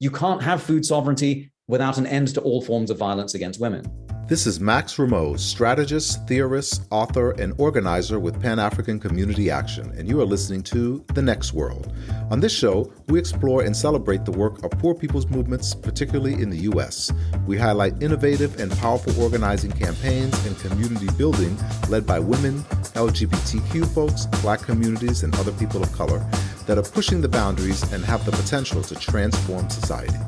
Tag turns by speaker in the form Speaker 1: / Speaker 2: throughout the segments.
Speaker 1: You can't have food sovereignty without an end to all forms of violence against women.
Speaker 2: This is Max Rameau, strategist, theorist, author, and organizer with Pan-African Community Action, and you are listening to The Next World. On this show, we explore and celebrate the work of poor people's movements, particularly in the U.S. We highlight innovative and powerful organizing campaigns and community building led by women, LGBTQ folks, Black communities, and other people of color that are pushing the boundaries and have the potential to transform society.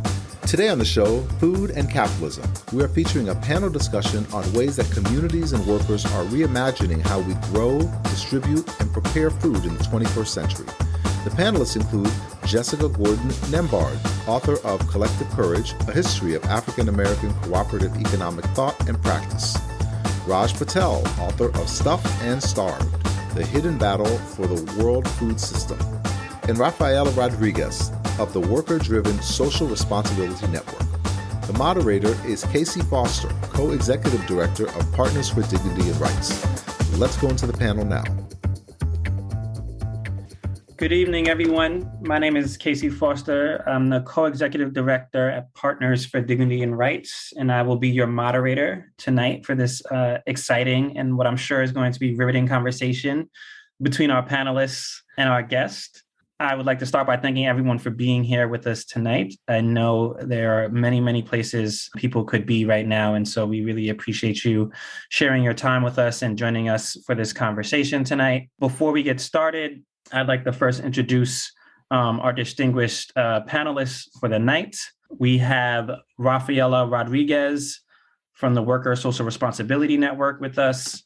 Speaker 2: Today on the show, Food and Capitalism. We are featuring a panel discussion on ways that communities and workers are reimagining how we grow, distribute, and prepare food in the 21st century. The panelists include Jessica Gordon Nembhard, author of Collective Courage, A History of African American Cooperative Economic Thought and Practice. Raj Patel, author of Stuffed and Starved, The Hidden Battle for the World Food System. And Rafaela Rodriguez, of the Worker-Driven Social Responsibility Network. The moderator is Kesi Foster, co-executive director of Partners for Dignity and Rights. Let's go into the panel now.
Speaker 3: Good evening, everyone. My name is Kesi Foster. I'm the co-executive director at Partners for Dignity and Rights, and I will be your moderator tonight for this exciting and what I'm sure is going to be riveting conversation between our panelists and our guest. I would like to start by thanking everyone for being here with us tonight. I know there are many, many places people could be right now, and so we really appreciate you sharing your time with us and joining us for this conversation tonight. Before we get started, I'd like to first introduce our distinguished panelists for the night. We have Rafaela Rodriguez from the Worker Social Responsibility Network with us.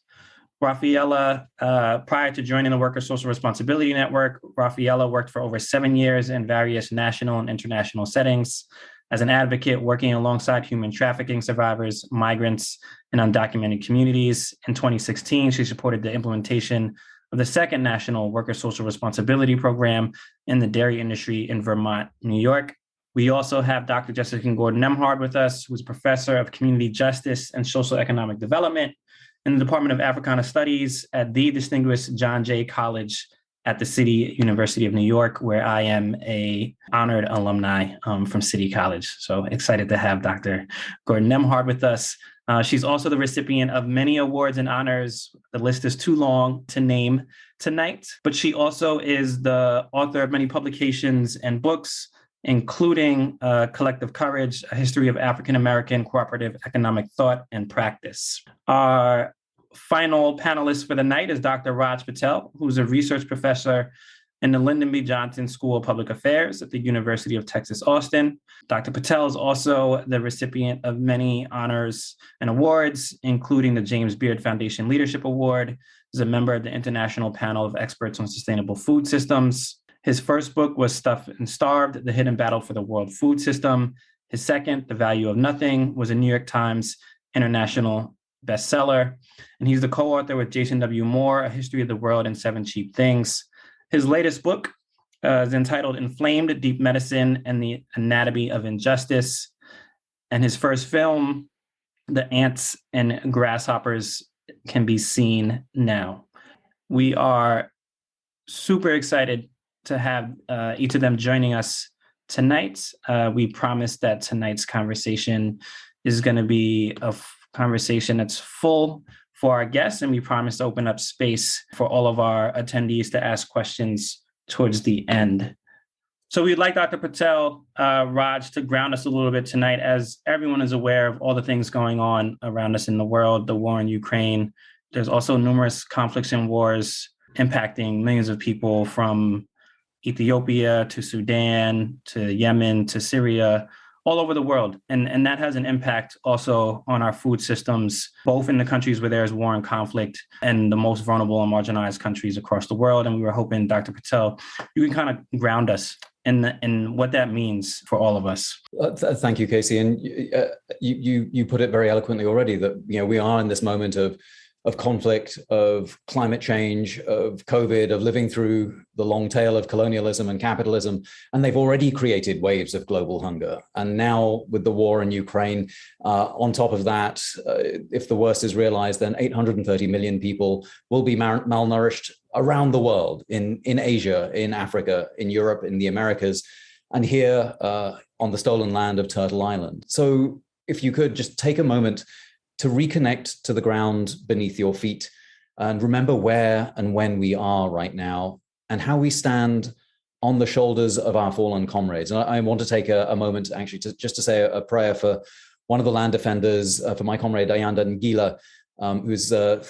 Speaker 3: Rafaela, prior to joining the Worker Social Responsibility Network, Rafaela worked for over 7 years in various national and international settings as an advocate working alongside human trafficking survivors, migrants, and undocumented communities. In 2016, she supported the implementation of the second national Worker Social Responsibility Program in the dairy industry in Vermont, New York. We also have Dr. Jessica Gordon Nembhard with us, who's a professor of community justice and social economic development in the Department of Africana Studies at the distinguished John Jay College at the City University of New York, where I am a honored alumni from City College. So excited to have Dr. Gordon Nembhard with us. She's also the recipient of many awards and honors. The list is too long to name tonight, but she also is the author of many publications and books, including Collective Courage, A History of African American Cooperative Economic Thought and Practice. Our final panelist for the night is Dr. Raj Patel, who's a research professor in the Lyndon B. Johnson School of Public Affairs at the University of Texas, Austin. Dr. Patel is also the recipient of many honors and awards, including the James Beard Foundation Leadership Award. He's a member of the International Panel of Experts on Sustainable Food Systems. His first book was Stuffed and Starved, The Hidden Battle for the World Food System. His second, The Value of Nothing, was a New York Times international bestseller. And he's the co-author with Jason W. Moore, A History of the World and Seven Cheap Things. His latest book is entitled Inflamed Deep Medicine and the Anatomy of Injustice. And his first film, The Ants and Grasshoppers, can be seen now. We are super excited to have each of them joining us tonight. We promise that tonight's conversation is going to be a conversation that's full for our guests, and we promise to open up space for all of our attendees to ask questions towards the end. So we'd like Dr. Patel, Raj, to ground us a little bit tonight, as everyone is aware of all the things going on around us in the world, the war in Ukraine. There's also numerous conflicts and wars impacting millions of people, from Ethiopia to Sudan to Yemen to Syria, all over the world. And that has an impact also on our food systems, both in the countries where there's war and conflict and the most vulnerable and marginalized countries across the world. And we were hoping, Dr. Patel, you can kind of ground us in what that means for all of us.
Speaker 1: Thank you, Kesi. And you put it very eloquently already that we are in this moment of conflict, of climate change, of COVID, of living through the long tail of colonialism and capitalism. And they've already created waves of global hunger. And now with the war in Ukraine, on top of that, if the worst is realized, then 830 million people will be malnourished around the world, in Asia, in Africa, in Europe, in the Americas. And here on the stolen land of Turtle Island. So if you could just take a moment to reconnect to the ground beneath your feet and remember where and when we are right now and how we stand on the shoulders of our fallen comrades. And I want to take a moment actually to say a prayer for one of the land defenders, for my comrade Ayanda Ngila, who was a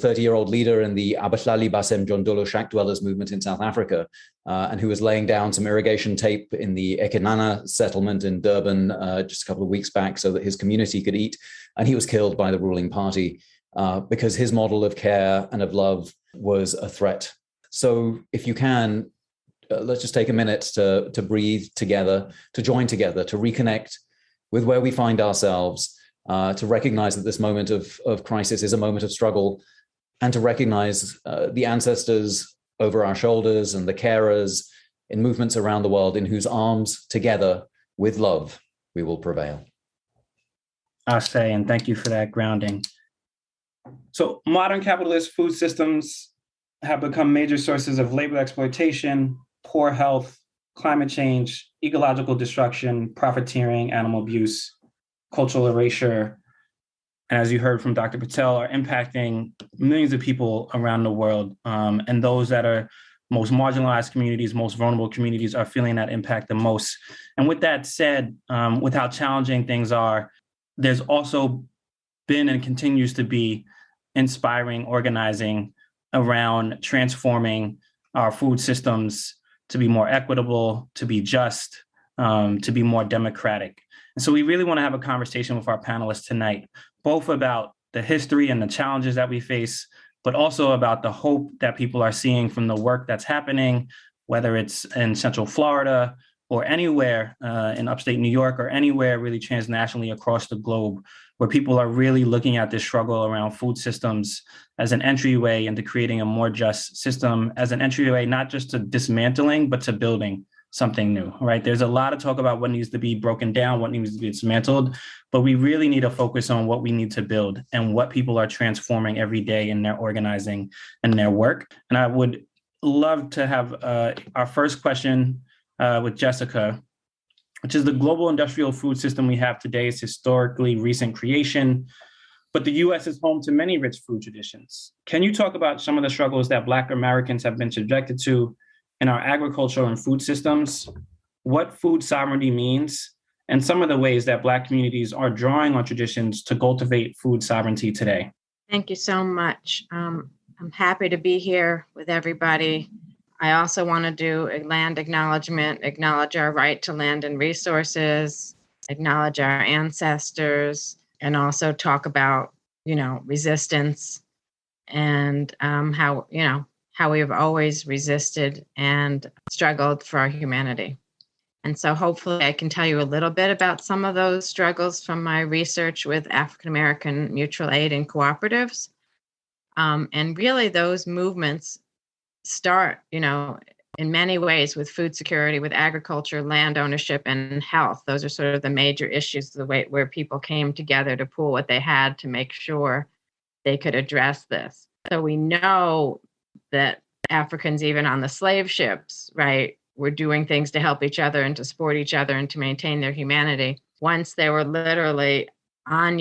Speaker 1: 30-year-old leader in the Abahlali Basem Jondolo Shack Dwellers movement in South Africa, and who was laying down some irrigation tape in the Ekenana settlement in Durban just a couple of weeks back so that his community could eat. And he was killed by the ruling party because his model of care and of love was a threat. So if you can, let's just take a minute to breathe together, to join together, to reconnect with where we find ourselves, to recognize that this moment of crisis is a moment of struggle, and to recognize the ancestors over our shoulders and the carers in movements around the world in whose arms together with love we will prevail.
Speaker 3: I'll say, and thank you for that grounding. So modern capitalist food systems have become major sources of labor exploitation, poor health, climate change, ecological destruction, profiteering, animal abuse, cultural erasure, and as you heard from Dr. Patel, are impacting millions of people around the world. And those that are most marginalized communities, most vulnerable communities are feeling that impact the most. And with that said, with how challenging things are, there's also been and continues to be inspiring organizing around transforming our food systems to be more equitable, to be just, to be more democratic. And so we really want to have a conversation with our panelists tonight, both about the history and the challenges that we face, but also about the hope that people are seeing from the work that's happening, whether it's in Central Florida or anywhere in upstate New York or anywhere really transnationally across the globe, where people are really looking at this struggle around food systems as an entryway into creating a more just system, as an entryway not just to dismantling, but to building something new, right? There's a lot of talk about what needs to be broken down, what needs to be dismantled, but we really need to focus on what we need to build and what people are transforming every day in their organizing and their work. And I would love to have our first question with Jessica, which is the global industrial food system we have today is historically recent creation, but the US is home to many rich food traditions. Can you talk about some of the struggles that Black Americans have been subjected to in our agricultural and food systems, what food sovereignty means, and some of the ways that Black communities are drawing on traditions to cultivate food sovereignty today?
Speaker 4: Thank you so much. I'm happy to be here with everybody. I also want to do a land acknowledgement, acknowledge our right to land and resources, acknowledge our ancestors, and also talk about, resistance and how we have always resisted and struggled for our humanity. And so hopefully I can tell you a little bit about some of those struggles from my research with African American mutual aid and cooperatives. And really those movements start, in many ways with food security, with agriculture, land ownership, and health. Those are sort of the major issues, the way where people came together to pool what they had to make sure they could address this. So we know that Africans, even on the slave ships, right, were doing things to help each other and to support each other and to maintain their humanity. Once they were literally on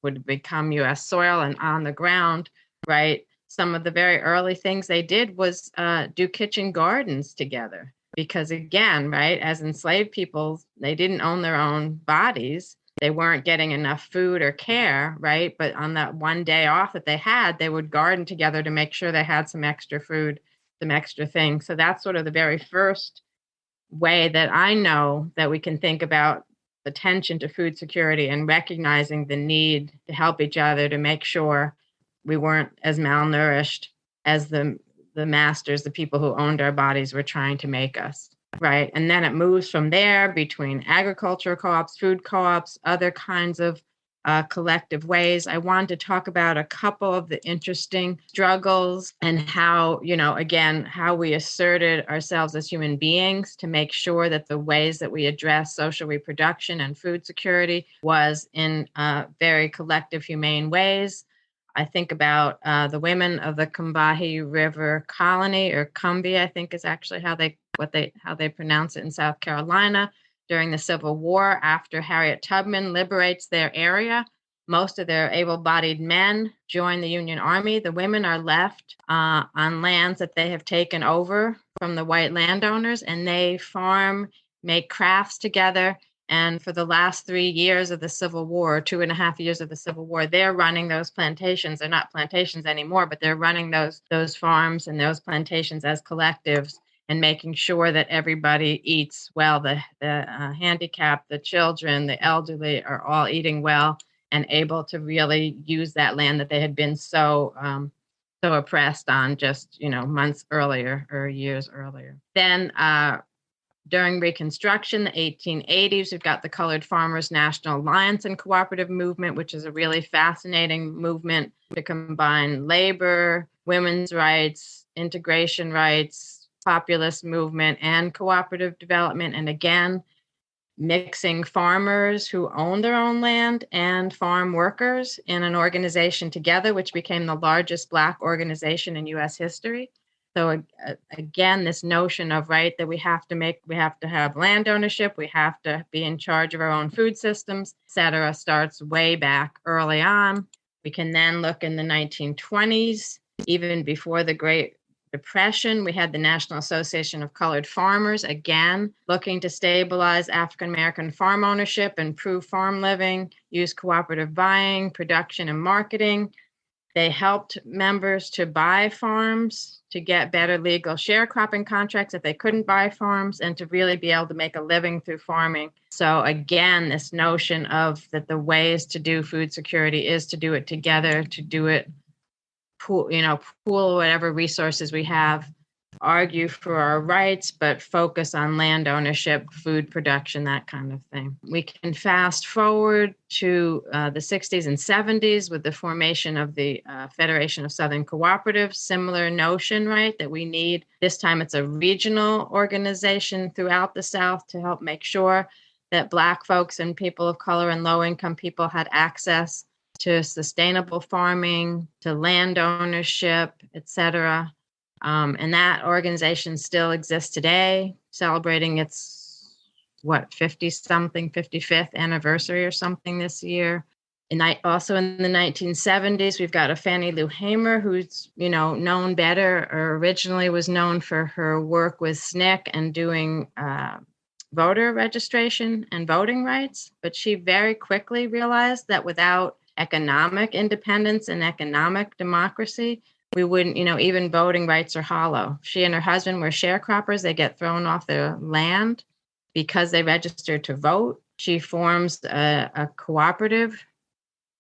Speaker 4: would become U.S. soil and on the ground, right, some of the very early things they did was do kitchen gardens together. Because again, right, as enslaved people, they didn't own their own bodies. They weren't getting enough food or care, right? But on that one day off that they had, they would garden together to make sure they had some extra food, some extra things. So that's sort of the very first way that I know that we can think about attention to food security and recognizing the need to help each other to make sure we weren't as malnourished as the masters, the people who owned our bodies, were trying to make us. Right. And then it moves from there between agriculture co-ops, food co-ops, other kinds of collective ways. I wanted to talk about a couple of the interesting struggles and how, again, how we asserted ourselves as human beings to make sure that the ways that we address social reproduction and food security was in very collective, humane ways. I think about the women of the Combahee River Colony, or Combahee, I think is actually how they pronounce it in South Carolina, during the Civil War. After Harriet Tubman liberates their area, most of their able-bodied men join the Union Army. The women are left on lands that they have taken over from the white landowners, and they farm, make crafts together. And for the last 3 years of the Civil War, 2.5 years of the Civil War, they're running those plantations. They're not plantations anymore, but they're running those farms and those plantations as collectives and making sure that everybody eats well. The handicapped, the children, the elderly are all eating well and able to really use that land that they had been so oppressed on just months earlier or years earlier. Then during Reconstruction, the 1880s, we've got the Colored Farmers National Alliance and Cooperative Movement, which is a really fascinating movement to combine labor, women's rights, integration rights, populist movement, and cooperative development. And again, mixing farmers who own their own land and farm workers in an organization together, which became the largest Black organization in U.S. history. So again, this notion of that we have to have land ownership, we have to be in charge of our own food systems, et cetera, starts way back early on. We can then look in the 1920s, even before the Great Depression, we had the National Association of Colored Farmers, again, looking to stabilize African-American farm ownership, improve farm living, use cooperative buying, production, and marketing. They helped members to buy farms, to get better legal sharecropping contracts if they couldn't buy farms, and to really be able to make a living through farming. So again, this notion of that the ways to do food security is to do it together, to do it pool whatever resources we have, argue for our rights, but focus on land ownership, food production, that kind of thing. We can fast forward to the 60s and 70s with the formation of the Federation of Southern Cooperatives. Similar notion, that we need, this time it's a regional organization throughout the South to help make sure that Black folks and people of color and low-income people had access to sustainable farming, to land ownership, et cetera. And that organization still exists today, celebrating its, 55th anniversary or something this year. And also in the 1970s, we've got a Fannie Lou Hamer, who's, known better, or originally was known for her work with SNCC and doing voter registration and voting rights. But she very quickly realized that without economic independence and economic democracy, we wouldn't, even voting rights are hollow. She and her husband were sharecroppers. They get thrown off their land because they registered to vote. She forms a cooperative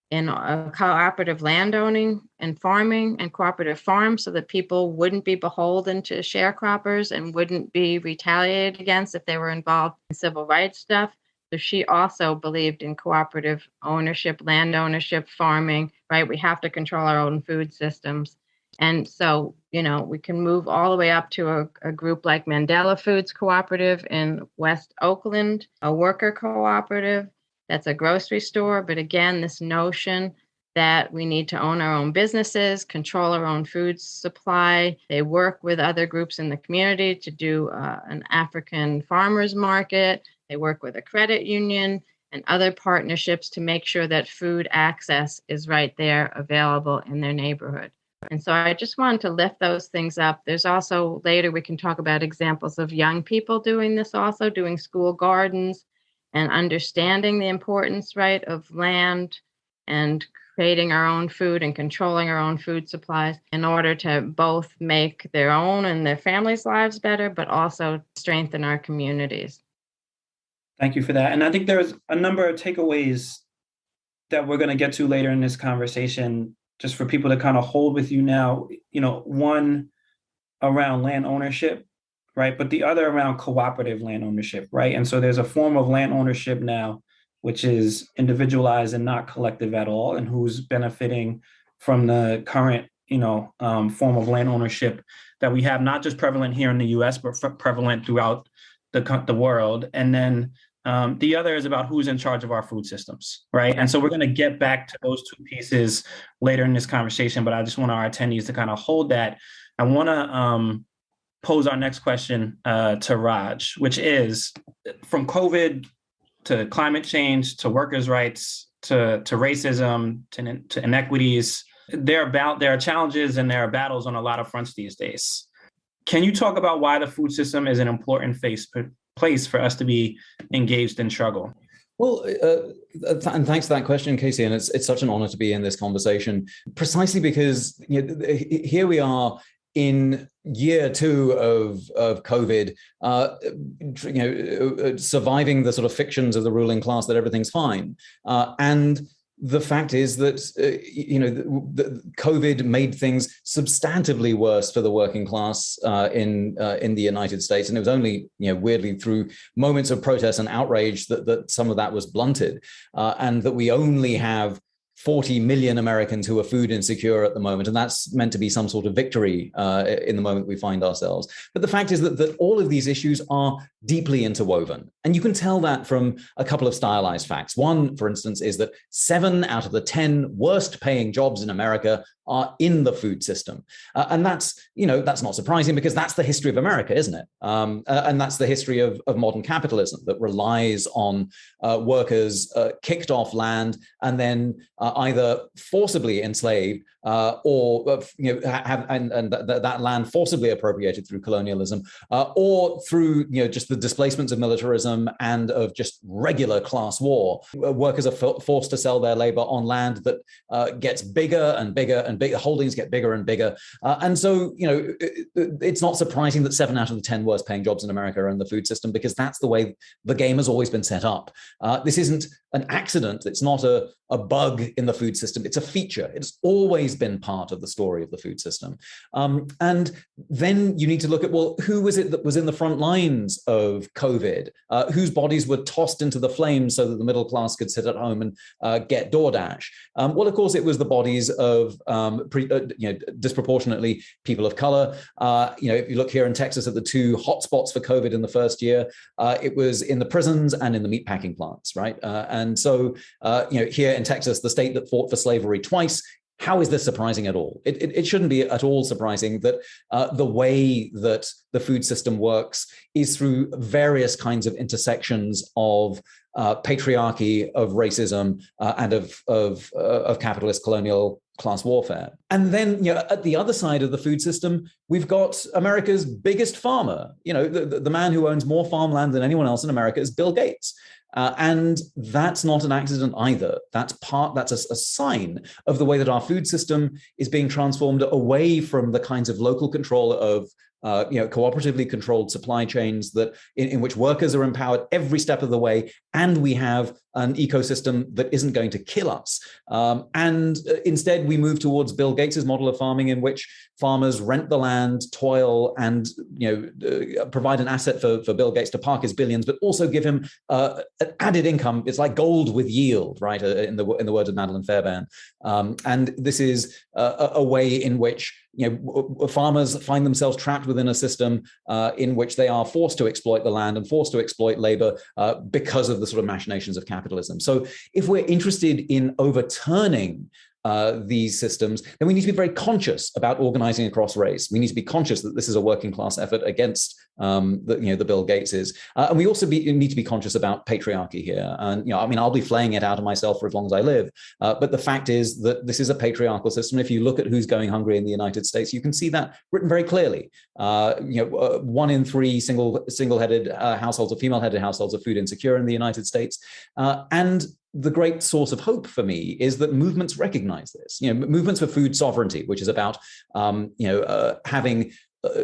Speaker 4: in a cooperative landowning and farming and cooperative farms so that people wouldn't be beholden to sharecroppers and wouldn't be retaliated against if they were involved in civil rights stuff. So she also believed in cooperative ownership, land ownership, farming, We have to control our own food systems. And so, we can move all the way up to a group like Mandela Foods Cooperative in West Oakland, a worker cooperative that's a grocery store. But again, this notion that we need to own our own businesses, control our own food supply. They work with other groups in the community to do an African farmers market. They work with a credit union and other partnerships to make sure that food access is right there available in their neighborhood. And so I just wanted to lift those things up. There's also, later we can talk about examples of young people doing this also, doing school gardens and understanding the importance, of land and creating our own food and controlling our own food supplies in order to both make their own and their families' lives better, but also strengthen our communities.
Speaker 3: Thank you for that. And I think there's a number of takeaways that we're going to get to later in this conversation, just for people to kind of hold with you now, one around land ownership, but the other around cooperative land ownership, And so there's a form of land ownership now, which is individualized and not collective at all, and who's benefiting from the current, form of land ownership that we have, not just prevalent here in the US, but prevalent throughout the world. And then the other is about who's in charge of our food systems, And so we're going to get back to those two pieces later in this conversation, but I just want our attendees to kind of hold that. I want to pose our next question to Raj, which is, from COVID to climate change to workers' rights to racism to inequities, there are challenges and there are battles on a lot of fronts these days. Can you talk about why the food system is an important place for us to be engaged in struggle?
Speaker 1: Well, and thanks for that question, Kesi. And it's such an honor to be in this conversation, precisely because here we are in year 2 of COVID, surviving the sort of fictions of the ruling class that everything's fine. And the fact is that, COVID made things substantively worse for the working class in the United States. And it was only, weirdly through moments of protest and outrage that some of that was blunted, and that we only have 40 million Americans who are food insecure at the moment. And that's meant to be some sort of victory in the moment we find ourselves. But the fact is that all of these issues are deeply interwoven. And you can tell that from a couple of stylized facts. One, for instance, is that 7 out of the 10 worst paying jobs in America are in the food system. And that's not surprising, because that's the history of America, isn't it? And that's the history of modern capitalism that relies on workers kicked off land and then either forcibly enslaved or that land forcibly appropriated through colonialism, or through just the displacements of militarism and of just regular class war. Workers are forced to sell their labor on land that gets bigger and bigger and bigger. Holdings get bigger and bigger, and so it's not surprising that 7 out of the 10 worst paying jobs in America are in the food system, because that's the way the game has always been set up. This isn't an accident. It's not a bug in the food system. It's a feature. It's always been part of the story of the food system. And then you need to look at, well, who was it that was in the front lines of COVID? Whose bodies were tossed into the flames so that the middle class could sit at home and get DoorDash? Well, of course, it was the bodies of disproportionately people of color. If you look here in Texas at the 2 hotspots for COVID in the first year, it was in the prisons and in the meatpacking plants, right? And so, here in Texas, the state that fought for slavery twice, how is this surprising at all? It shouldn't be at all surprising that the way that the food system works is through various kinds of intersections of patriarchy, of racism, and of capitalist colonial class warfare. And then, at the other side of the food system, we've got America's biggest farmer. The man who owns more farmland than anyone else in America is Bill Gates. And that's not an accident either. That's a sign of the way that our food system is being transformed away from the kinds of local control of cooperatively controlled supply chains that in which workers are empowered every step of the way, and we have an ecosystem that isn't going to kill us. And instead, we move towards Bill Gates's model of farming, in which farmers rent the land, toil, and provide an asset for Bill Gates to park his billions, but also give him an added income. It's like gold with yield, right? In the words of Madeleine Fairbairn. And this is a way in which farmers find themselves trapped within a system in which they are forced to exploit the land and forced to exploit labor because of the sort of machinations of capitalism. So if we're interested in overturning these systems, then we need to be very conscious about organizing across race. We need to be conscious that this is a working class effort against the Bill Gateses, and we also need to be conscious about patriarchy here. And I'll be flaying it out of myself for as long as I live, but the fact is that this is a patriarchal system. If you look at who's going hungry in the United States, you can see that written very clearly. 1 in 3 single-headed households, or female-headed households, are food insecure in the United States, and the great source of hope for me is that movements recognize this. Movements for food sovereignty, which is about having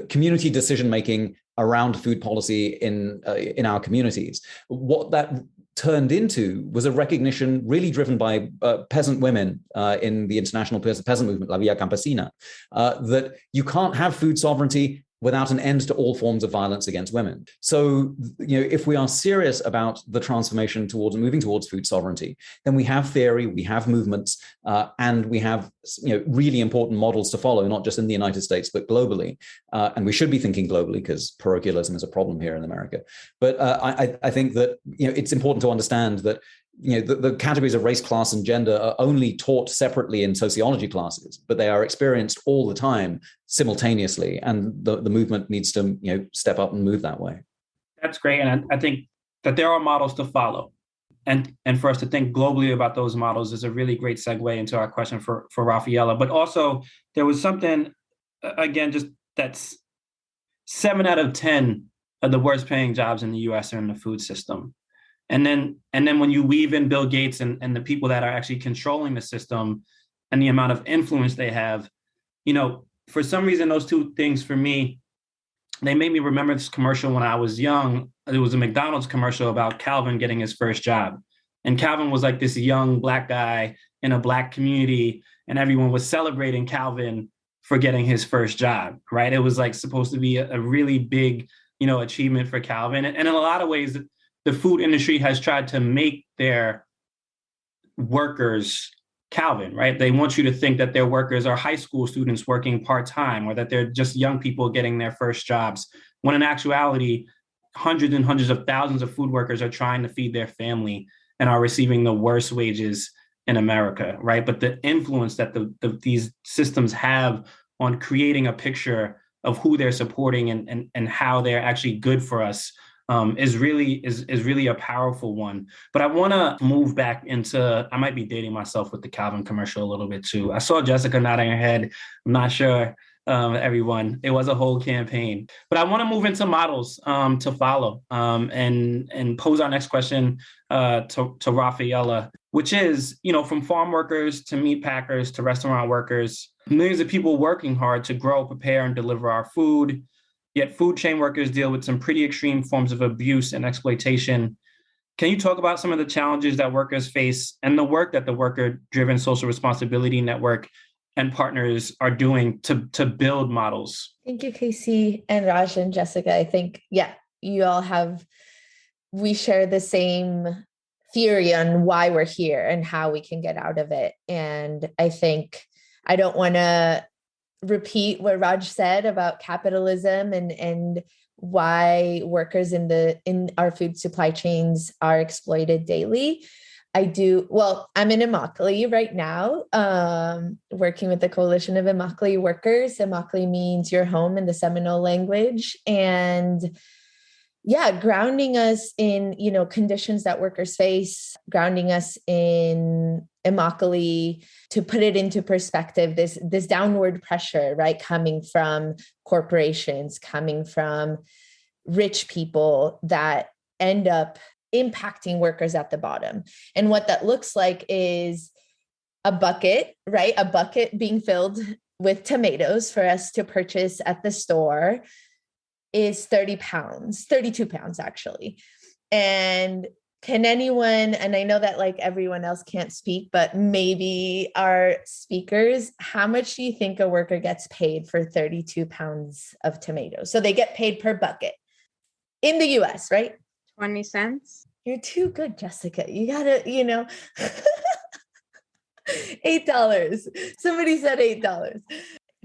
Speaker 1: community decision making around food policy in our communities. What that turned into was a recognition really driven by peasant women in the international peasant movement, La Via Campesina, that you can't have food sovereignty without an end to all forms of violence against women. So, if we are serious about the transformation towards moving towards food sovereignty, then we have theory, we have movements, and we have really important models to follow, not just in the United States, but globally. And we should be thinking globally, because parochialism is a problem here in America. But I think that it's important to understand that the categories of race, class, and gender are only taught separately in sociology classes, but they are experienced all the time simultaneously. And the movement needs to, step up and move that way.
Speaker 3: That's great. And I think that there are models to follow. And for us to think globally about those models is a really great segue into our question for Rafaela. But also, there was something, again, just that's 7 out of 10 of the worst paying jobs in the US are in the food system. And then when you weave in Bill Gates and the people that are actually controlling the system and the amount of influence they have, for some reason, those two things for me, they made me remember this commercial when I was young. It was a McDonald's commercial about Calvin getting his first job. And Calvin was like this young Black guy in a Black community, and everyone was celebrating Calvin for getting his first job, right? It was like supposed to be a really big, achievement for Calvin. And in a lot of ways, the food industry has tried to make their workers Calvin, right? They want you to think that their workers are high school students working part-time, or that they're just young people getting their first jobs, when in actuality, hundreds and hundreds of thousands of food workers are trying to feed their family and are receiving the worst wages in America, right? But the influence that these systems have on creating a picture of who they're supporting and how they're actually good for us is really a powerful one. But I want to move back into, I might be dating myself with the Calvin commercial a little bit too. I saw Jessica nodding her head. I'm not sure, everyone. It was a whole campaign. But I want to move into models to follow and pose our next question to Rafaela, which is, from farm workers to meat packers to restaurant workers, millions of people working hard to grow, prepare, and deliver our food. Yet food chain workers deal with some pretty extreme forms of abuse and exploitation. Can you talk about some of the challenges that workers face and the work that the Worker-Driven Social Responsibility Network and partners are doing to build models?
Speaker 5: Thank you, Kesi and Raj and Jessica. I think, we share the same theory on why we're here and how we can get out of it. And I think I don't want to repeat what Raj said about capitalism and why workers in our food supply chains are exploited daily. I'm in Immokalee right now, working with the Coalition of Immokalee Workers. Immokalee means your home in the Seminole language. And grounding us in, conditions that workers face, grounding us in Immokalee, to put it into perspective, this downward pressure, right, coming from corporations, coming from rich people that end up impacting workers at the bottom. And what that looks like is a bucket, right? A bucket being filled with tomatoes for us to purchase at the store is 30 pounds, 32 pounds actually. And can anyone, and I know that like everyone else can't speak, but maybe our speakers, how much do you think a worker gets paid for 32 pounds of tomatoes? So they get paid per bucket in the US, right?
Speaker 4: 20 cents.
Speaker 5: You're too good, Jessica. You gotta, $8. Somebody said $8.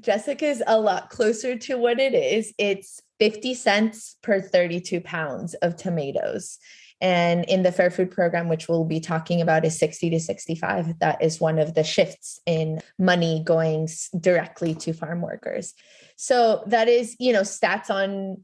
Speaker 5: Jessica's a lot closer to what it is. It's 50 cents per 32 pounds of tomatoes. And in the Fair Food Program, which we'll be talking about, is 60 to 65. That is one of the shifts in money going directly to farm workers. So that is, stats on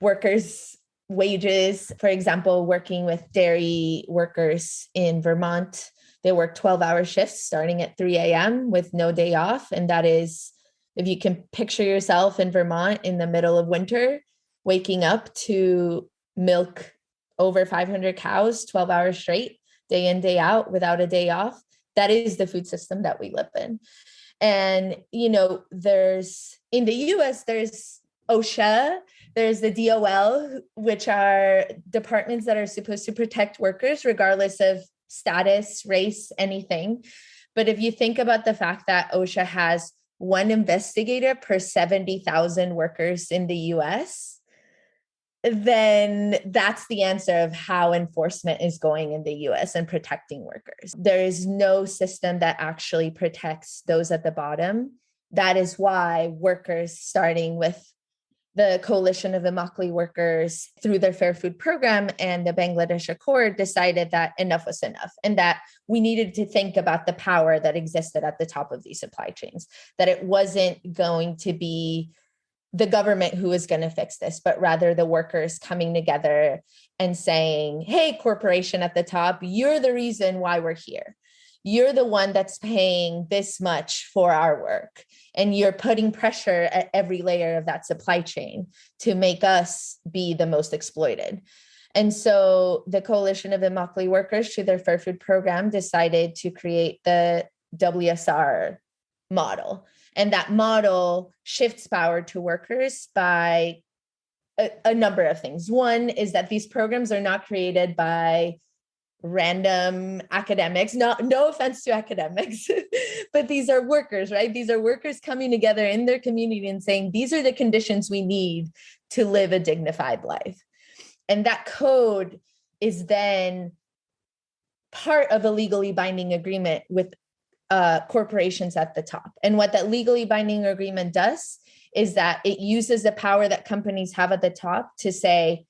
Speaker 5: workers' wages. For example, working with dairy workers in Vermont, they work 12-hour shifts starting at 3 a.m. with no day off. And that is, if you can picture yourself in Vermont in the middle of winter, waking up to milk over 500 cows, 12 hours straight, day in, day out, without a day off. That is the food system that we live in. And, there's, in the US, there's OSHA, there's the DOL, which are departments that are supposed to protect workers regardless of status, race, anything. But if you think about the fact that OSHA has one investigator per 70,000 workers in the US, then that's the answer of how enforcement is going in the US and protecting workers. There is no system that actually protects those at the bottom. That is why workers, starting with the Coalition of Immokalee Workers, through their Fair Food Program and the Bangladesh Accord, decided that enough was enough and that we needed to think about the power that existed at the top of these supply chains, that it wasn't going to be the government who was going to fix this, but rather the workers coming together and saying, hey, corporation at the top, you're the reason why we're here. You're the one that's paying this much for our work. And you're putting pressure at every layer of that supply chain to make us be the most exploited. And so the Coalition of Immokalee Workers, through their Fair Food Program, decided to create the WSR model. And that model shifts power to workers by a number of things. One is that these programs are not created by random academics. No offense to academics, but these are workers, right? These are workers coming together in their community and saying, these are the conditions we need to live a dignified life. And that code is then part of a legally binding agreement with corporations at the top. And what that legally binding agreement does is that it uses the power that companies have at the top to say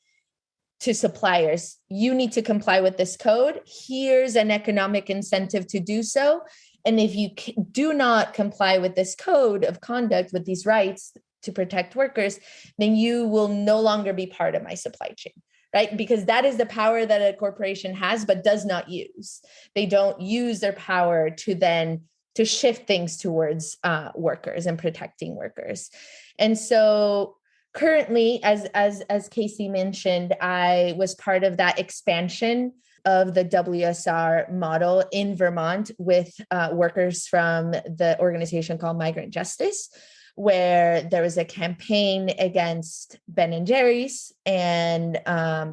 Speaker 5: to suppliers, you need to comply with this code. Here's an economic incentive to do so. And if you do not comply with this code of conduct, with these rights to protect workers, then you will no longer be part of my supply chain, right? Because that is the power that a corporation has, but does not use. They don't use their power to shift things towards workers and protecting workers. And so currently, as Kesi mentioned, I was part of that expansion of the WSR model in Vermont with workers from the organization called Migrant Justice, where there was a campaign against Ben & Jerry's, and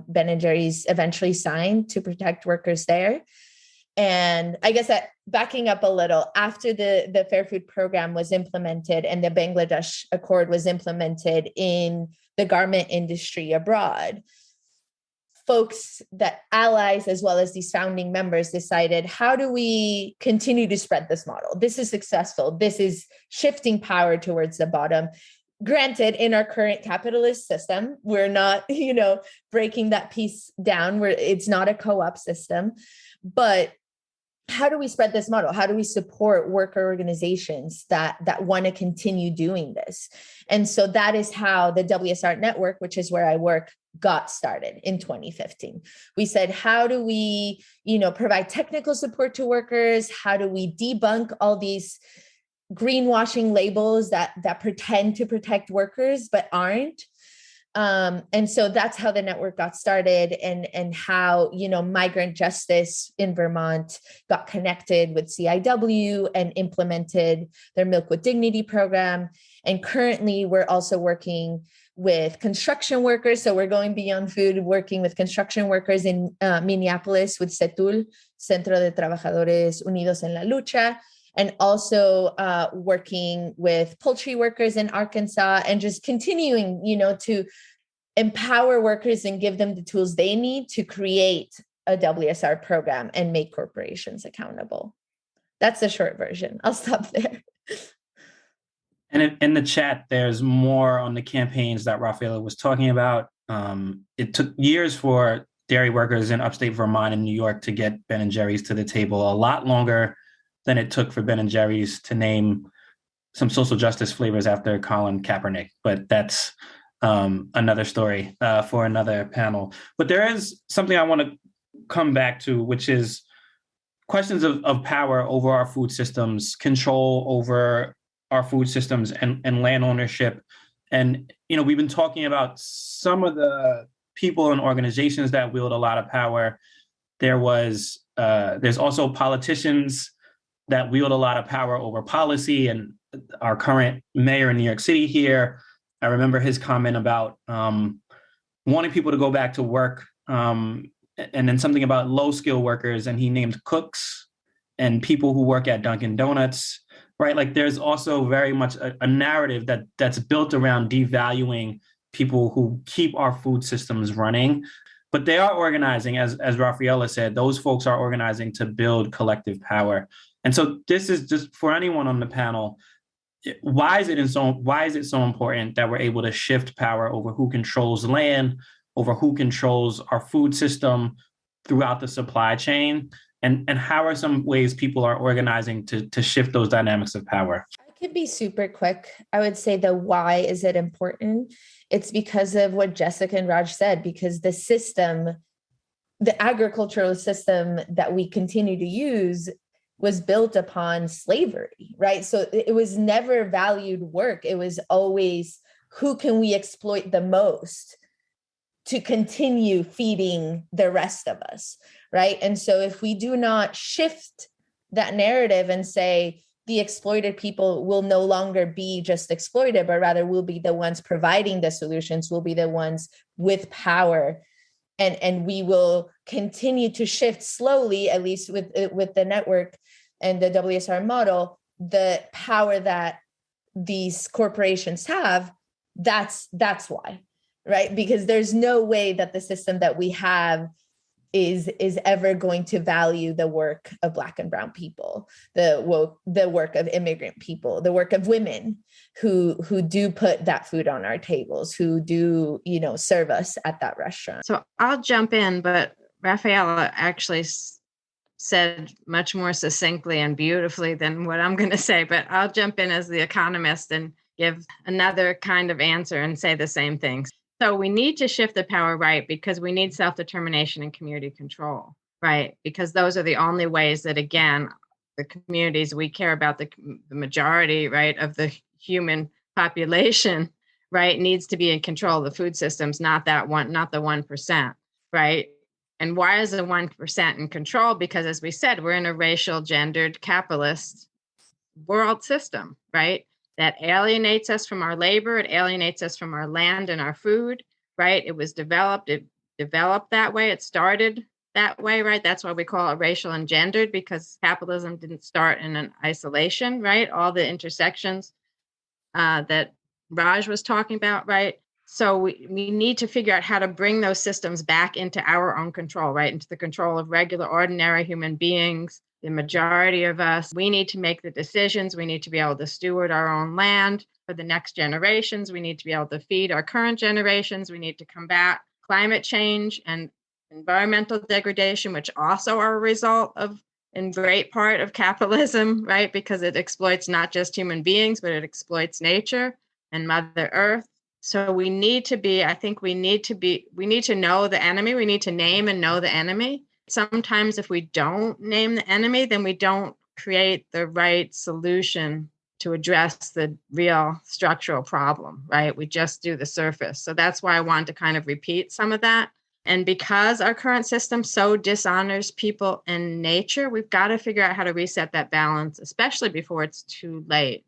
Speaker 5: Ben & Jerry's eventually signed to protect workers there. And I guess that backing up a little, after the Fair Food Program was implemented and the Bangladesh Accord was implemented in the garment industry abroad, folks, that allies, as well as these founding members, decided, how do we continue to spread this model? This is successful. This is shifting power towards the bottom. Granted, in our current capitalist system, we're not, breaking that piece down, where it's not a co-op system, but how do we spread this model? How do we support worker organizations that want to continue doing this? And so that is how the WSR network, which is where I work, got started in 2015. We said, how do we, provide technical support to workers? How do we debunk all these greenwashing labels that pretend to protect workers but aren't? And so that's how the network got started, and how, Migrant Justice in Vermont got connected with CIW and implemented their Milk with Dignity program. And currently we're also working with construction workers. So we're going beyond food, working with construction workers in Minneapolis with CETUL, Centro de Trabajadores Unidos en la Lucha, and also working with poultry workers in Arkansas, and just continuing, to empower workers and give them the tools they need to create a WSR program and make corporations accountable. That's the short version. I'll stop there.
Speaker 3: And in the chat, there's more on the campaigns that Rafaela was talking about. It took years for dairy workers in upstate Vermont and New York to get Ben & Jerry's to the table, a lot longer than it took for Ben & Jerry's to name some social justice flavors after Colin Kaepernick. But that's another story for another panel. But there is something I want to come back to, which is questions of power over our food systems, control over our food systems, and land ownership. And, we've been talking about some of the people and organizations that wield a lot of power. There's also politicians that wield a lot of power over policy, and our current mayor in New York City here, I remember his comment about wanting people to go back to work, and then something about low-skill workers, and he named cooks and people who work at Dunkin' Donuts, right? Like, there's also very much a narrative that's built around devaluing people who keep our food systems running. But they are organizing, as Rafaela said, those folks are organizing to build collective power. And so this is just for anyone on the panel, why is it so important that we're able to shift power over who controls land, over who controls our food system throughout the supply chain? And how are some ways people are organizing to shift those dynamics of power?
Speaker 5: I could be super quick. I would say the why is it important? It's because of what Jessica and Raj said, because the system, the agricultural system that we continue to use was built upon slavery, right? So it was never valued work. It was always, who can we exploit the most to continue feeding the rest of us, right? And so if we do not shift that narrative and say the exploited people will no longer be just exploited, but rather will be the ones providing the solutions, will be the ones with power, and we will continue to shift slowly, at least with the network and the WSR model, the power that these corporations have. That's why, right? Because there's no way that the system that we have is ever going to value the work of Black and Brown people, the work of immigrant people, the work of women who do put that food on our tables, who do, serve us at that restaurant.
Speaker 4: So I'll jump in, but Rafaela actually said much more succinctly and beautifully than what I'm going to say, but I'll jump in as the economist and give another kind of answer and say the same things. So we need to shift the power, right? Because we need self-determination and community control, right? Because those are the only ways that, again, the communities we care about, the majority, right, of the human population, right, needs to be in control of the food systems, not the 1%, right? And why is the 1% in control? Because, as we said, we're in a racial, gendered, capitalist world system, right? That alienates us from our labor, it alienates us from our land and our food, right? It developed that way, it started that way, right? That's why we call it racial and gendered, because capitalism didn't start in an isolation, right? All the intersections that Raj was talking about, right? So we need to figure out how to bring those systems back into our own control, right? Into the control of regular, ordinary human beings. The majority of us, we need to make the decisions. We need to be able to steward our own land for the next generations. We need to be able to feed our current generations. We need to combat climate change and environmental degradation, which also are a result of, in great part, of capitalism, right? Because it exploits not just human beings, but it exploits nature and Mother Earth. So we need to know the enemy. We need to name and know the enemy. Sometimes if we don't name the enemy, then we don't create the right solution to address the real structural problem, right? We just do the surface. So that's why I wanted to kind of repeat some of that. And because our current system so dishonors people and nature, we've got to figure out how to reset that balance, especially before it's too late.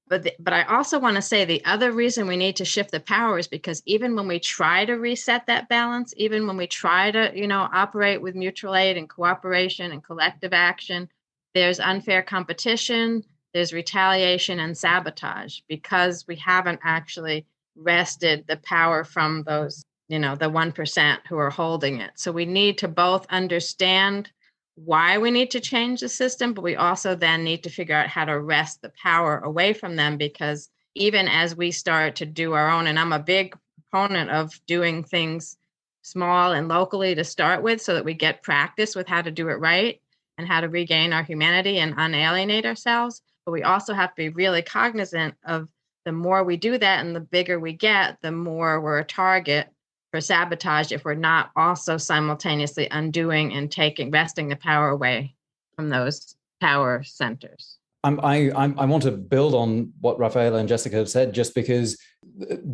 Speaker 4: But I also want to say the other reason we need to shift the power is because even when we try to reset that balance, even when we try to, operate with mutual aid and cooperation and collective action, there's unfair competition, there's retaliation and sabotage, because we haven't actually wrested the power from those, the 1% who are holding it. So we need to both understand why we need to change the system, but we also then need to figure out how to wrest the power away from them, because even as we start to do our own, and I'm a big proponent of doing things small and locally to start with so that we get practice with how to do it right and how to regain our humanity and unalienate ourselves. But we also have to be really cognizant of the more we do that and the bigger we get, the more we're a target for sabotage if we're not also simultaneously undoing and wresting the power away from those power centers.
Speaker 1: I want to build on what Rafaela and Jessica have said, just because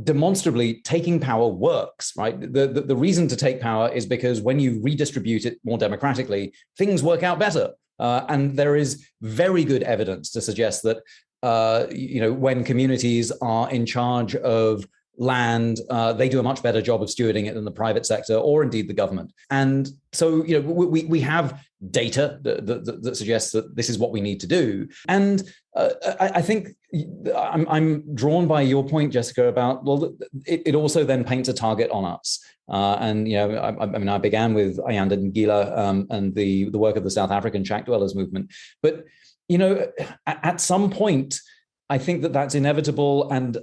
Speaker 1: demonstrably taking power works, right? The reason to take power is because when you redistribute it more democratically, things work out better. And there is very good evidence to suggest that, when communities are in charge of land, they do a much better job of stewarding it than the private sector or indeed the government. And so, we have data that suggests that this is what we need to do. And I think I'm drawn by your point, Jessica, about, well, it also then paints a target on us. I began with Ayanda Ngila and the work of the South African shack dwellers movement. But, at some point, I think that that's inevitable and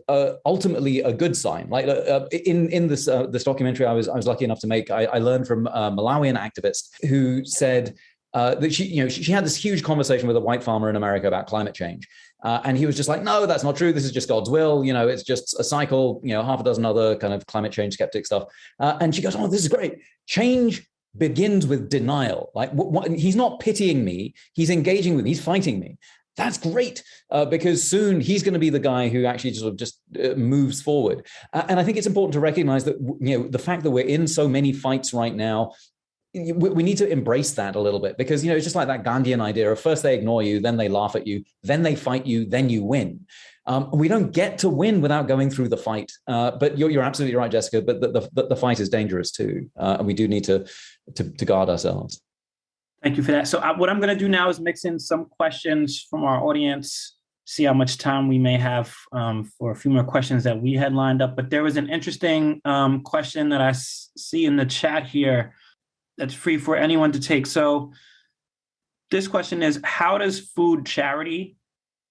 Speaker 1: ultimately a good sign. Like in this documentary I was lucky enough to make, I learned from a Malawian activist who said that she had this huge conversation with a white farmer in America about climate change. And he was just like, no, that's not true. This is just God's will. It's just a cycle, half a dozen other kind of climate change skeptic stuff. And she goes, oh, this is great. Change begins with denial. Like he's not pitying me. He's engaging with me. He's fighting me. That's great, because soon he's going to be the guy who actually sort of just moves forward. And I think it's important to recognize that, the fact that we're in so many fights right now, we need to embrace that a little bit, because, it's just like that Gandhian idea of first they ignore you, then they laugh at you, then they fight you, then you win. We don't get to win without going through the fight. But you're absolutely right, Jessica, but the fight is dangerous too. And we do need to guard ourselves.
Speaker 3: Thank you for that. So what I'm going to do now is mix in some questions from our audience, see how much time we may have for a few more questions that we had lined up. But there was an interesting question that I see in the chat here that's free for anyone to take. So this question is, how does food charity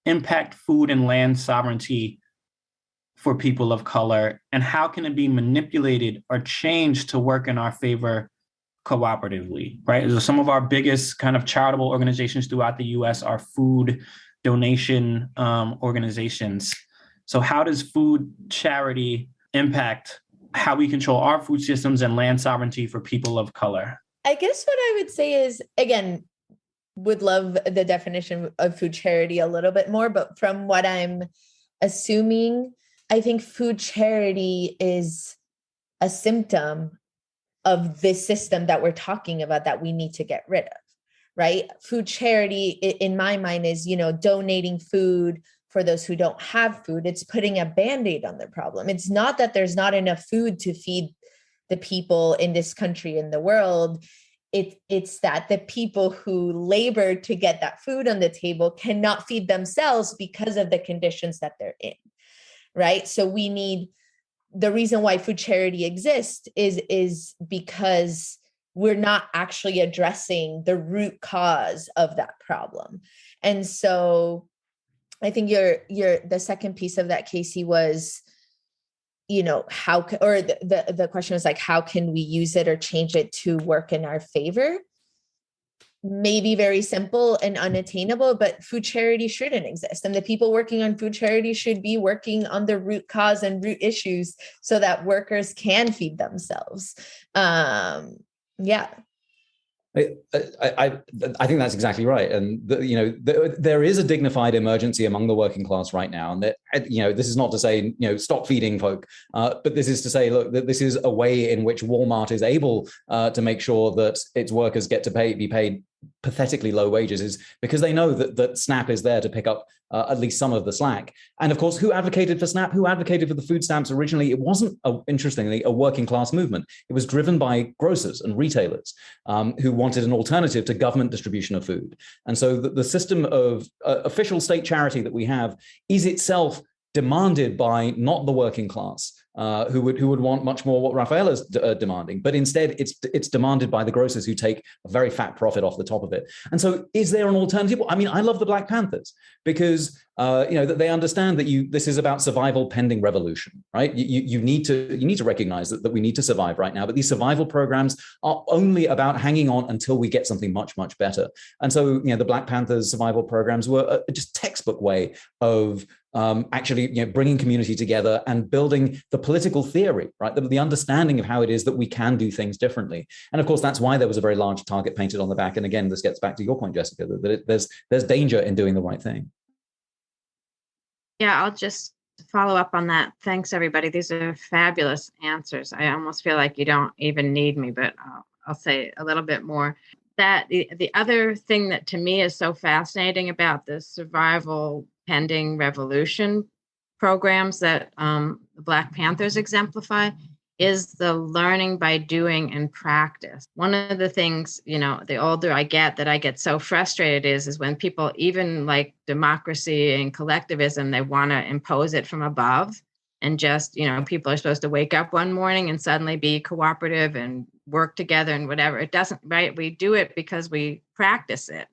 Speaker 3: impact food and land sovereignty for people of color? And how can it be manipulated or changed to work in our favor cooperatively, right? So some of our biggest kind of charitable organizations throughout the US are food donation organizations. So how does food charity impact how we control our food systems and land sovereignty for people of color?
Speaker 5: I guess what I would say is, again, would love the definition of food charity a little bit more, but from what I'm assuming, I think food charity is a symptom of this system that we're talking about that we need to get rid of, right? Food charity, in my mind, is, donating food for those who don't have food. It's putting a Band-Aid on the problem. It's not that there's not enough food to feed the people in this country, in the world. It's that the people who labor to get that food on the table cannot feed themselves because of the conditions that they're in, right? So we need, the reason why food charity exists is because we're not actually addressing the root cause of that problem. And so I think the second piece of that, Kesi, was, the question was like, how can we use it or change it to work in our favor? Maybe very simple and unattainable, but food charity shouldn't exist. And the people working on food charity should be working on the root cause and root issues so that workers can feed themselves. Yeah.
Speaker 1: I think that's exactly right. And there is a dignified emergency among the working class right now. And that, this is not to say, stop feeding folk, but this is to say, look, that this is a way in which Walmart is able to make sure that its workers get to be paid pathetically low wages, is because they know that SNAP is there to pick up at least some of the slack. And of course, who advocated for SNAP? Who advocated for the food stamps originally? It wasn't, interestingly, a working class movement. It was driven by grocers and retailers who wanted an alternative to government distribution of food. And so the system of official state charity that we have is itself demanded by not the working class, who would want much more what Rafaela's demanding, but instead it's demanded by the grocers who take a very fat profit off the top of it. And so, is there an alternative? I mean, I love the Black Panthers because that they understand that this is about survival pending revolution, right? You need to recognize that we need to survive right now, but these survival programs are only about hanging on until we get something much, much better. And so, the Black Panthers survival programs were just textbook way of actually bringing community together and building the political theory, right? The understanding of how it is that we can do things differently. And of course, that's why there was a very large target painted on the back. And again, this gets back to your point, Jessica, that there's danger in doing the right thing.
Speaker 4: Yeah, I'll just follow up on that. Thanks, everybody. These are fabulous answers. I almost feel like you don't even need me, but I'll say a little bit more. That the other thing that to me is so fascinating about the survival pending revolution programs that the Black Panthers exemplify is the learning by doing and practice. One of the things, the older I get so frustrated is when people, even like democracy and collectivism, they want to impose it from above and just, people are supposed to wake up one morning and suddenly be cooperative and work together and whatever. It doesn't, right? We do it because we practice it.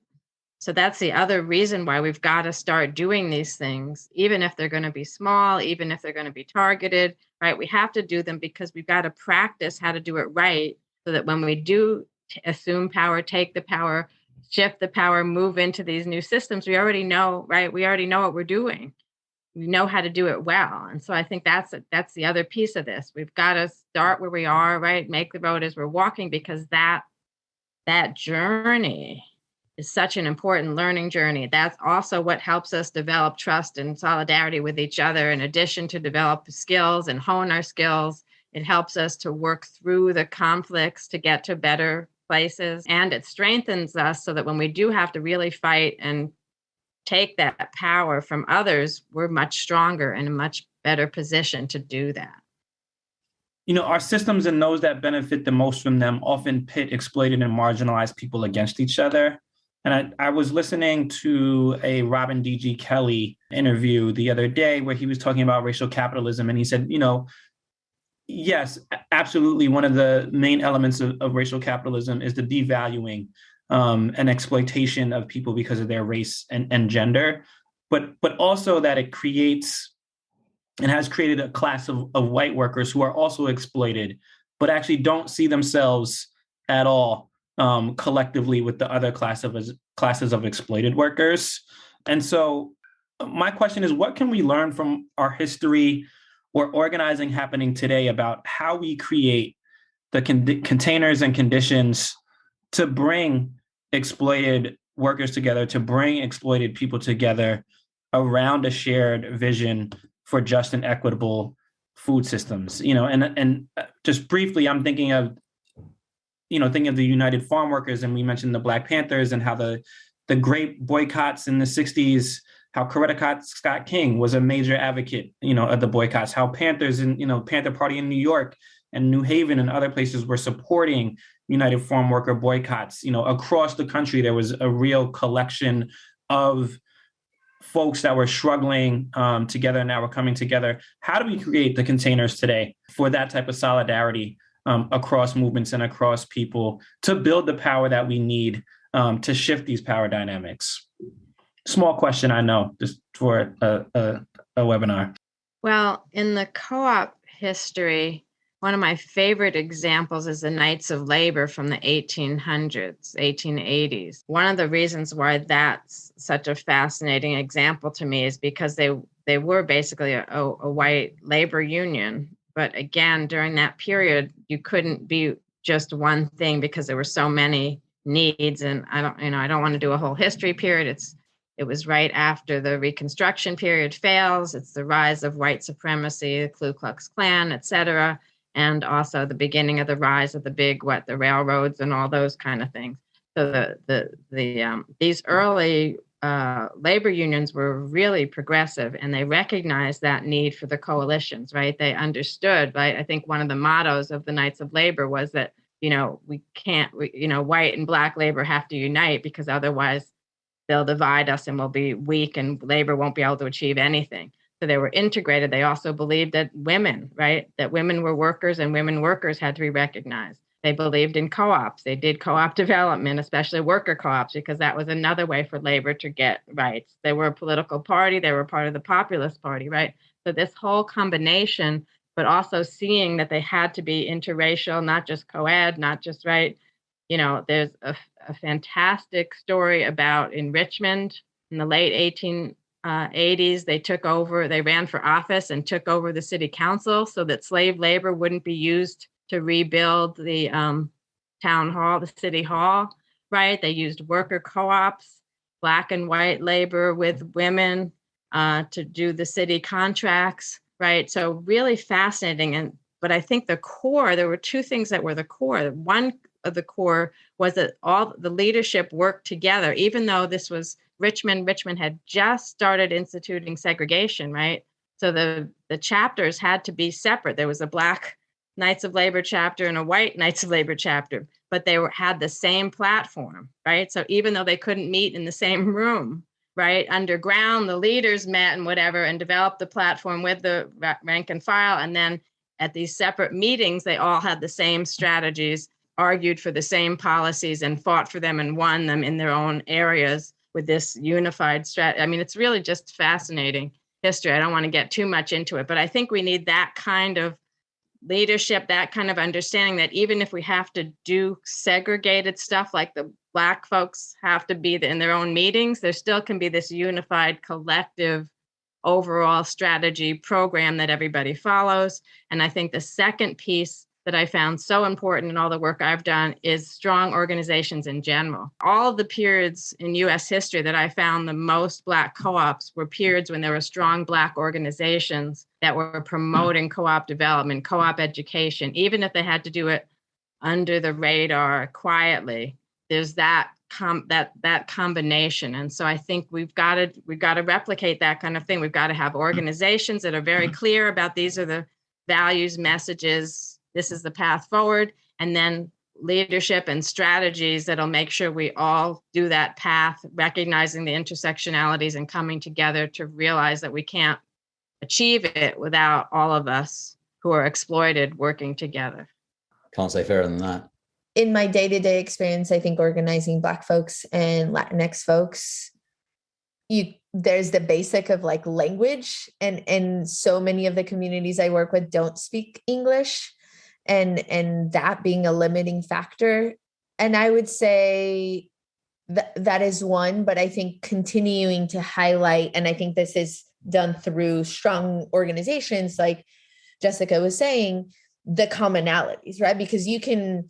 Speaker 4: So that's the other reason why we've got to start doing these things, even if they're going to be small, even if they're going to be targeted, right? We have to do them because we've got to practice how to do it right so that when we do assume power, take the power, shift the power, move into these new systems, we already know, right? We already know what we're doing. We know how to do it well. And so I think that's the other piece of this. We've got to start where we are, right? Make the road as we're walking, because that journey is such an important learning journey. That's also what helps us develop trust and solidarity with each other, in addition to develop skills and hone our skills. It helps us to work through the conflicts to get to better places. And it strengthens us so that when we do have to really fight and take that power from others, we're much stronger and in a much better position to do that.
Speaker 3: Our systems and those that benefit the most from them often pit exploited and marginalized people against each other. And I was listening to a Robin D.G. Kelly interview the other day where he was talking about racial capitalism. And he said, yes, absolutely. One of the main elements of racial capitalism is the devaluing and exploitation of people because of their race and gender, but also that it creates and has created a class of white workers who are also exploited, but actually don't see themselves at all collectively with the other classes of exploited workers. And so my question is, what can we learn from our history or organizing happening today about how we create the containers and conditions to bring exploited workers together, to bring exploited people together around a shared vision for just and equitable food systems? And just briefly, I'm thinking of the United Farm Workers, and we mentioned the Black Panthers and how the great boycotts in the 60s, how Coretta Scott King was a major advocate, of the boycotts, how Panthers and, Panther Party in New York and New Haven and other places were supporting United Farm Worker boycotts. Across the country, there was a real collection of folks that were struggling together and now we're coming together. How do we create the containers today for that type of solidarity across movements and across people to build the power that we need to shift these power dynamics? Small question, I know, just for a webinar.
Speaker 4: Well, in the co-op history, one of my favorite examples is the Knights of Labor from the 1800s, 1880s. One of the reasons why that's such a fascinating example to me is because they were basically a white labor union. But again, during that period, you couldn't be just one thing because there were so many needs. And I don't want to do a whole history period. It was right after the Reconstruction period fails. It's the rise of white supremacy, the Ku Klux Klan, et cetera. And also the beginning of the rise of the railroads and all those kind of things. So these early labor unions were really progressive, and they recognized that need for the coalitions, right? They understood, right? I think one of the mottos of the Knights of Labor was that, white and Black labor have to unite, because otherwise they'll divide us and we'll be weak and labor won't be able to achieve anything. So they were integrated. They also believed that women, right? That women were workers and women workers had to be recognized. They believed in co-ops. They did co-op development, especially worker co-ops, because that was another way for labor to get rights. They were a political party. They were part of the Populist Party, right? So this whole combination, but also seeing that they had to be interracial, not just co-ed, not just, right? There's a fantastic story about in Richmond in the late 1880s, they ran for office and took over the city council so that slave labor wouldn't be used to rebuild the town hall, the city hall, right? They used worker co-ops, Black and white labor with women to do the city contracts, right? So really fascinating. But I think the core, there were two things that were the core. One of the core was that all the leadership worked together, even though this was Richmond had just started instituting segregation, right? So the chapters had to be separate. There was a Black Knights of Labor chapter and a white Knights of Labor chapter, but they had the same platform, right? So even though they couldn't meet in the same room, right, underground, the leaders met and whatever and developed the platform with the rank and file. And then at these separate meetings, they all had the same strategies, argued for the same policies and fought for them and won them in their own areas. with this unified strategy. I mean, it's really just fascinating history. I don't want to get too much into it, but I think we need that kind of leadership, that kind of understanding that even if we have to do segregated stuff, like the Black folks have to be in their own meetings, there still can be this unified collective overall strategy program that everybody follows. And I think the second piece that I found so important in all the work I've done is strong organizations in general. All of the periods in US history that I found the most Black co-ops were periods when there were strong Black organizations that were promoting co-op development, co-op education, even if they had to do it under the radar quietly. There's that combination. And so I think we've got to replicate that kind of thing. We've got to have organizations that are very clear about these are the values, messages, this is the path forward, and then leadership and strategies that'll make sure we all do that path, recognizing the intersectionalities and coming together to realize that we can't achieve it without all of us who are exploited working together.
Speaker 1: Can't say fairer than that.
Speaker 5: In my day-to-day experience, I think organizing Black folks and Latinx folks, there's the basic of like language, and so many of the communities I work with don't speak English, and that being a limiting factor. And I would say that is one, but I think continuing to highlight, and I think this is done through strong organizations, like Jessica was saying, the commonalities, right? Because you can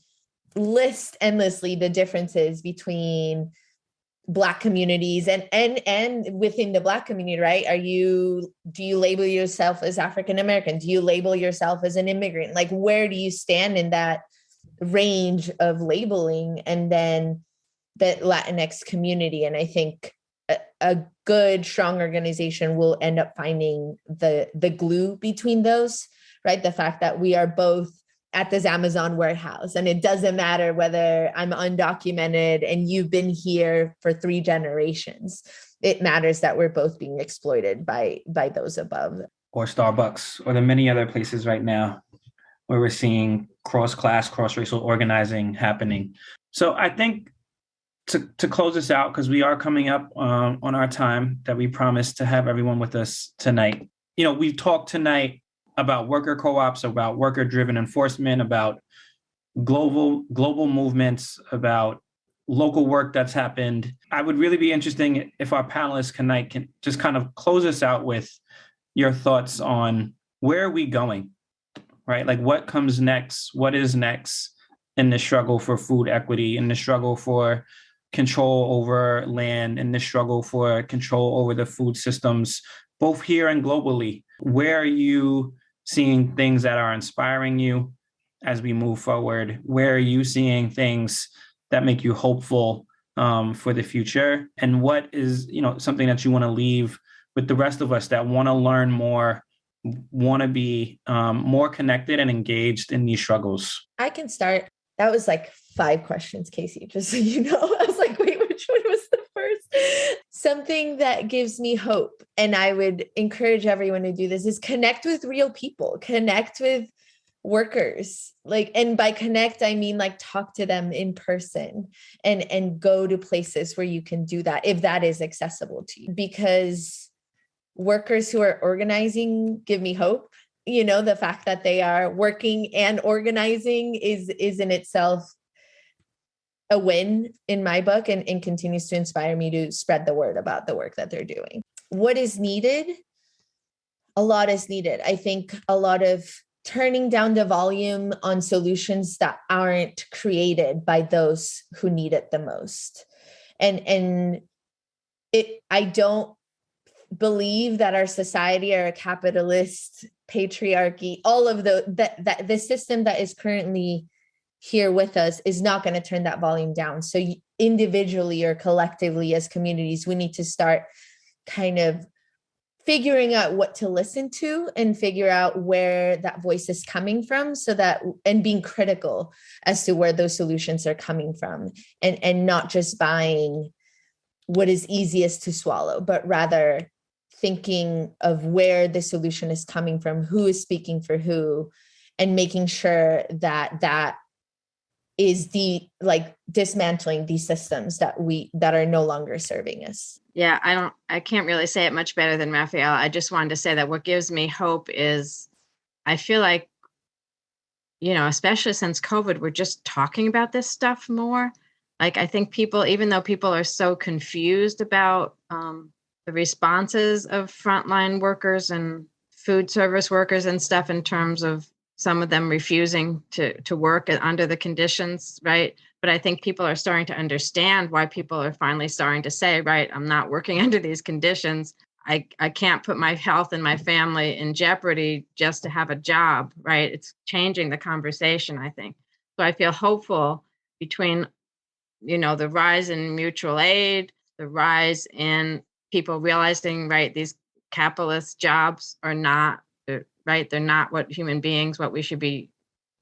Speaker 5: list endlessly the differences between Black communities and within the Black community, right? Do you label yourself as African American? Do you label yourself as an immigrant? Like, where do you stand in that range of labeling? And then the Latinx community. And I think a good, strong organization will end up finding the glue between those, right? The fact that we are both at this Amazon warehouse, and it doesn't matter whether I'm undocumented and you've been here for 3 generations. It matters that we're both being exploited by those above.
Speaker 3: Or Starbucks, or the many other places right now where we're seeing cross-class, cross-racial organizing happening. So I think to close this out, because we are coming up on our time that we promised to have everyone with us tonight. You know, we've talked tonight about worker co-ops, about worker-driven enforcement, about global movements, about local work that's happened. I would really be interested if our panelists tonight can just kind of close us out with your thoughts on where are we going, right? Like, what comes next? What is next in the struggle for food equity, in the struggle for control over land, in the struggle for control over the food systems, both here and globally? Where are you seeing things that are inspiring you as we move forward? Where are you seeing things that make you hopeful for the future? And what is, something that you want to leave with the rest of us that want to learn more, want to be more connected and engaged in these struggles?
Speaker 5: I can start. That was like 5 questions, Kesi, just so you know. I was like, wait, which one was the first? Something that gives me hope, and I would encourage everyone to do this, is connect with real people, connect with workers. And by connect, I mean like talk to them in person and go to places where you can do that, if that is accessible to you. Because workers who are organizing give me hope. The fact that they are working and organizing is in itself a win in my book, and continues to inspire me to spread the word about the work that they're doing. What is needed? A lot is needed. I think a lot of turning down the volume on solutions that aren't created by those who need it the most. I don't believe that our society are a capitalist patriarchy. All of the system that is currently here with us is not going to turn that volume down. So individually or collectively as communities, we need to start kind of figuring out what to listen to and figure out where that voice is coming from, and being critical as to where those solutions are coming from, and not just buying what is easiest to swallow, but rather thinking of where the solution is coming from, who is speaking for who, and making sure that is the like dismantling these systems that are no longer serving us.
Speaker 4: Yeah, I can't really say it much better than Rafaela. I just wanted to say that what gives me hope is I feel like, especially since COVID, we're just talking about this stuff more. Like, I think people, even though people are so confused about the responses of frontline workers and food service workers and stuff in terms of some of them refusing to work under the conditions, right? But I think people are starting to understand why people are finally starting to say, right, I'm not working under these conditions. I can't put my health and my family in jeopardy just to have a job, right? It's changing the conversation, I think. So I feel hopeful between, the rise in mutual aid, the rise in people realizing, right, these capitalist jobs are not, right, they're not what we should be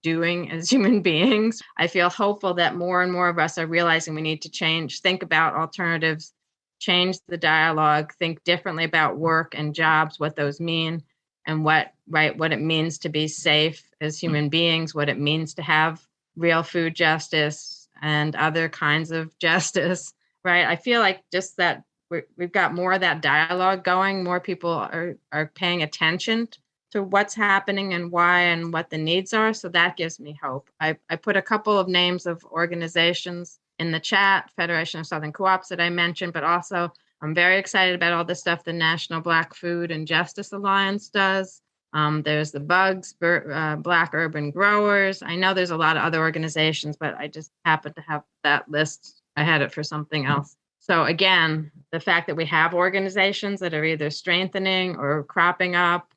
Speaker 4: doing as human beings. I feel hopeful that more and more of us are realizing we need to change, think about alternatives, change the dialogue, think differently about work and jobs, what those mean, and what it means to be safe as human beings, what it means to have real food justice and other kinds of justice, right? I feel like just that we've got more of that dialogue going, more people are paying attention to what's happening and why and what the needs are. So that gives me hope. I put a couple of names of organizations in the chat, Federation of Southern Co-ops that I mentioned, but also I'm very excited about all the stuff the National Black Food and Justice Alliance does. There's the Bugs, Black Urban Growers. I know there's a lot of other organizations, but I just happen to have that list. I had it for something else. So again, the fact that we have organizations that are either strengthening or cropping up,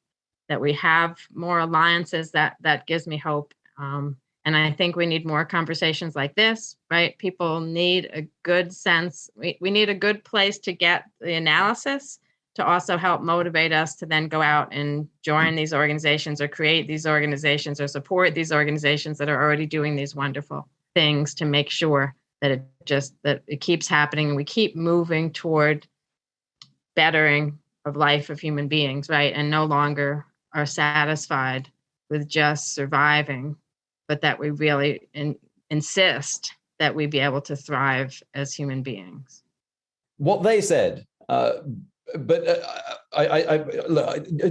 Speaker 4: that we have more alliances, that gives me hope. And I think we need more conversations like this, right? People need a good sense. We need a good place to get the analysis to also help motivate us to then go out and join these organizations or create these organizations or support these organizations that are already doing these wonderful things to make sure that it keeps happening and we keep moving toward bettering of life of human beings, right? And no longer are satisfied with just surviving, but that we really insist that we be able to thrive as human beings.
Speaker 1: What they said,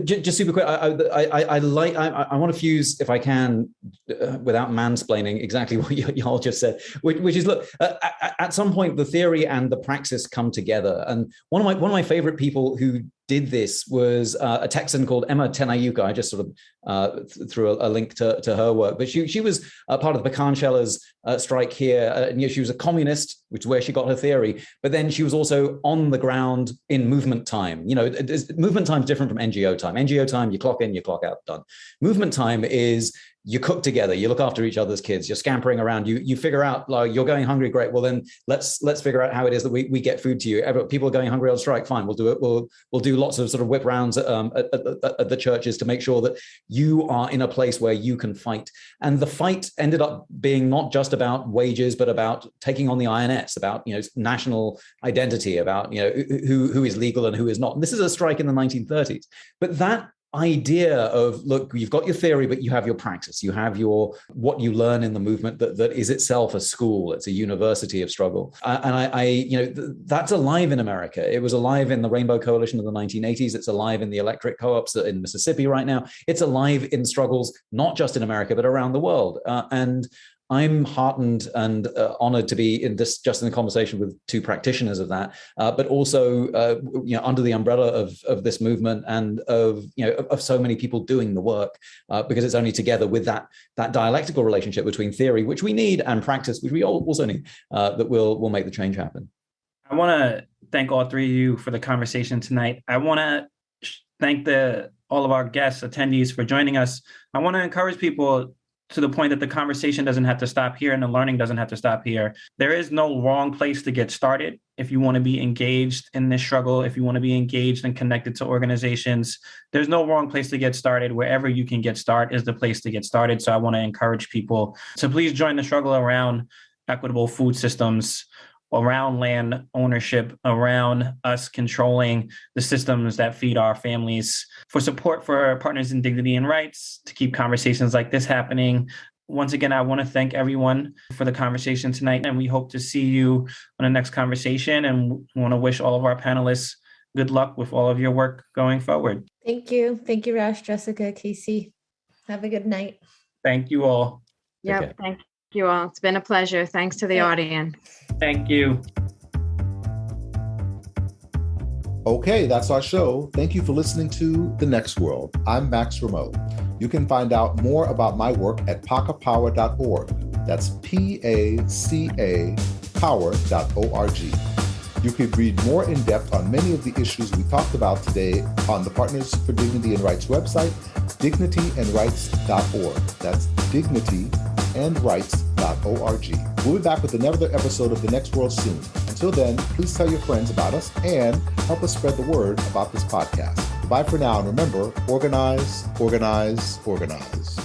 Speaker 1: just super quick. I want to fuse, if I can, without mansplaining, exactly what y'all just said, which is, look, at some point the theory and the praxis come together. And one of my favorite people who did this was a Texan called Emma Tenayuka. I just sort of threw a link to her work, but she was part of the pecan shellers strike here. And she was a communist, which is where she got her theory. But then she was also on the ground in movement time. Movement time is different from NGO time. NGO time, you clock in, you clock out, done. Movement time is you cook together, you look after each other's kids, you're scampering around, you figure out, like, you're going hungry, great. Well, then let's figure out how it is that we get food to you. People are going hungry on strike, fine, we'll do it. We'll do lots of sort of whip rounds at the churches to make sure that you are in a place where you can fight. And the fight ended up being not just about wages, but about taking on the INS, about national identity, about who is legal and who is not. And this is a strike in the 1930s. But that idea of, look, you've got your theory, but you have your praxis, you have what you learn in the movement that is itself a school, it's a university of struggle. And that's alive in America. It was alive in the Rainbow Coalition of the 1980s. It's alive in the electric co-ops in Mississippi right now. It's alive in struggles, not just in America, but around the world. And I'm heartened and honored to be in this, just in the conversation with two practitioners of that, but also under the umbrella of this movement and of so many people doing the work, because it's only together with that dialectical relationship between theory, which we need, and practice, which we also need, that we'll make the change happen.
Speaker 3: I want to thank all three of you for the conversation tonight. I want to thank all of our guests, attendees, for joining us. I want to encourage people to the point that the conversation doesn't have to stop here and the learning doesn't have to stop here. There is no wrong place to get started. If you want to be engaged in this struggle, if you want to be engaged and connected to organizations, there's no wrong place to get started. Wherever you can get started is the place to get started. So I want to encourage people to please join the struggle around equitable food systems, around land ownership, around us controlling the systems that feed our families. For support for Partners in Dignity and Rights, to keep conversations like this happening, Once again, I want to thank everyone for the conversation tonight, and we hope to see you on the next conversation, and want to wish all of our panelists good luck with all of your work going forward.
Speaker 5: Thank you. Thank you, Raj, Jessica, Kesi. Have a good night.
Speaker 3: Thank you all.
Speaker 4: Yep.
Speaker 1: Okay.
Speaker 4: Thank you all. It's been a pleasure. Thanks to the audience.
Speaker 3: Thank you.
Speaker 2: Okay, that's our show. Thank you for listening to The Next World. I'm Max Rameau. You can find out more about my work at pacapower.org. That's PACA power.org. You could read more in depth on many of the issues we talked about today on the Partners for Dignity and Rights website, dignityandrights.org. That's dignityandrights.org. We'll be back with another episode of The Next World soon. Until then, please tell your friends about us and help us spread the word about this podcast. Bye for now, and remember, organize, organize, organize.